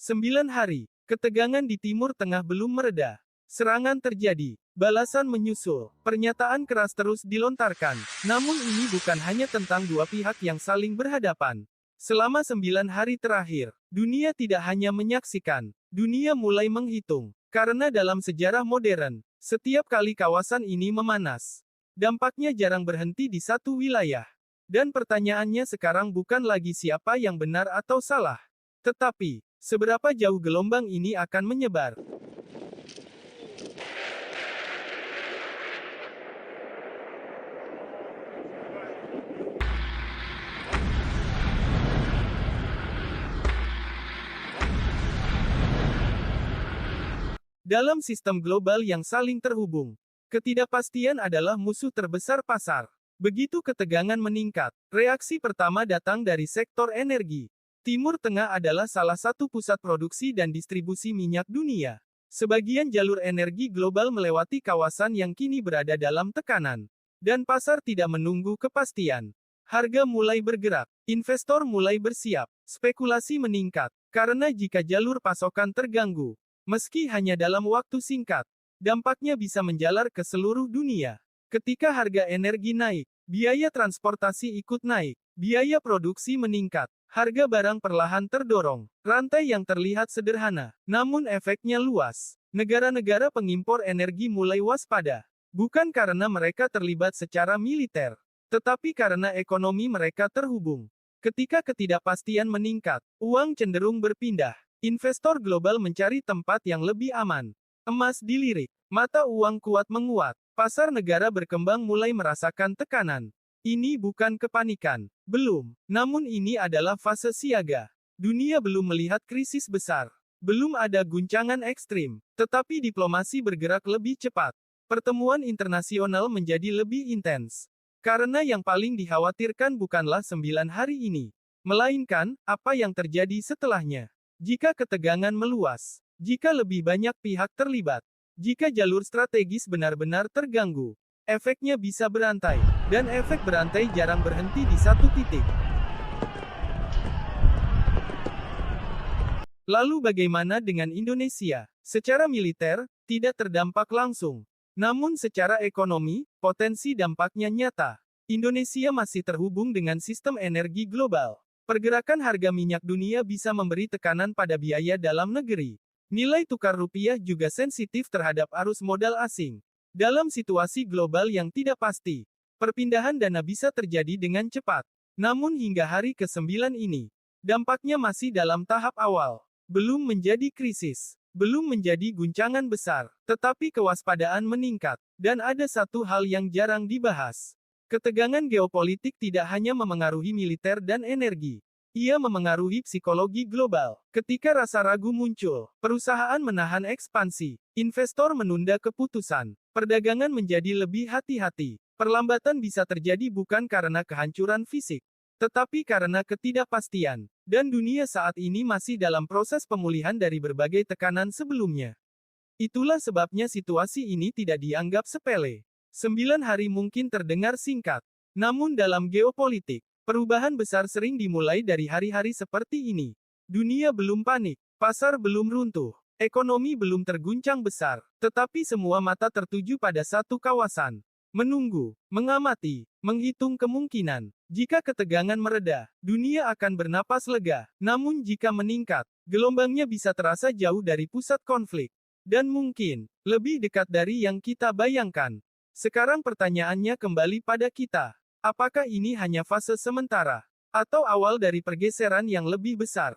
9 hari. Ketegangan di Timur Tengah belum mereda. Serangan terjadi. Balasan menyusul. Pernyataan keras terus dilontarkan. Namun ini bukan hanya tentang dua pihak yang saling berhadapan. Selama 9 hari terakhir, dunia tidak hanya menyaksikan. Dunia mulai menghitung. Karena dalam sejarah modern, setiap kali kawasan ini memanas, dampaknya jarang berhenti di satu wilayah. Dan pertanyaannya sekarang bukan lagi siapa yang benar atau salah, tetapi seberapa jauh gelombang ini akan menyebar. Dalam sistem global yang saling terhubung, ketidakpastian adalah musuh terbesar pasar. Begitu ketegangan meningkat, reaksi pertama datang dari sektor energi. Timur Tengah adalah salah satu pusat produksi dan distribusi minyak dunia. Sebagian jalur energi global melewati kawasan yang kini berada dalam tekanan. Dan pasar tidak menunggu kepastian. Harga mulai bergerak, investor mulai bersiap, spekulasi meningkat. Karena jika jalur pasokan terganggu, meski hanya dalam waktu singkat, dampaknya bisa menjalar ke seluruh dunia. Ketika harga energi naik, biaya transportasi ikut naik, biaya produksi meningkat, harga barang perlahan terdorong. Rantai yang terlihat sederhana, namun efeknya luas. Negara-negara pengimpor energi mulai waspada. Bukan karena mereka terlibat secara militer, tetapi karena ekonomi mereka terhubung. Ketika ketidakpastian meningkat, uang cenderung berpindah. Investor global mencari tempat yang lebih aman. Emas dilirik, mata uang kuat menguat, pasar negara berkembang mulai merasakan tekanan. Ini bukan kepanikan, belum, namun ini adalah fase siaga. Dunia belum melihat krisis besar, belum ada guncangan ekstrim, tetapi diplomasi bergerak lebih cepat. Pertemuan internasional menjadi lebih intens. Karena yang paling dikhawatirkan bukanlah 9 hari ini, melainkan apa yang terjadi setelahnya. Jika ketegangan meluas, jika lebih banyak pihak terlibat, jika jalur strategis benar-benar terganggu, efeknya bisa berantai, dan efek berantai jarang berhenti di satu titik. Lalu bagaimana dengan Indonesia? Secara militer, tidak terdampak langsung. Namun secara ekonomi, potensi dampaknya nyata. Indonesia masih terhubung dengan sistem energi global. Pergerakan harga minyak dunia bisa memberi tekanan pada biaya dalam negeri. Nilai tukar rupiah juga sensitif terhadap arus modal asing. Dalam situasi global yang tidak pasti, perpindahan dana bisa terjadi dengan cepat. Namun hingga hari ke-9 ini, dampaknya masih dalam tahap awal. Belum menjadi krisis, belum menjadi guncangan besar, tetapi kewaspadaan meningkat. Dan ada satu hal yang jarang dibahas. Ketegangan geopolitik tidak hanya memengaruhi militer dan energi. Ia memengaruhi psikologi global. Ketika rasa ragu muncul, perusahaan menahan ekspansi, investor menunda keputusan, perdagangan menjadi lebih hati-hati. Perlambatan bisa terjadi bukan karena kehancuran fisik, tetapi karena ketidakpastian. Dan dunia saat ini masih dalam proses pemulihan dari berbagai tekanan sebelumnya. Itulah sebabnya situasi ini tidak dianggap sepele. 9 hari mungkin terdengar singkat. Namun dalam geopolitik, perubahan besar sering dimulai dari hari-hari seperti ini. Dunia belum panik, pasar belum runtuh, ekonomi belum terguncang besar, tetapi semua mata tertuju pada satu kawasan. Menunggu, mengamati, menghitung kemungkinan. Jika ketegangan mereda, dunia akan bernapas lega. Namun jika meningkat, gelombangnya bisa terasa jauh dari pusat konflik. Dan mungkin, lebih dekat dari yang kita bayangkan. Sekarang pertanyaannya kembali pada kita. Apakah ini hanya fase sementara? Atau awal dari pergeseran yang lebih besar?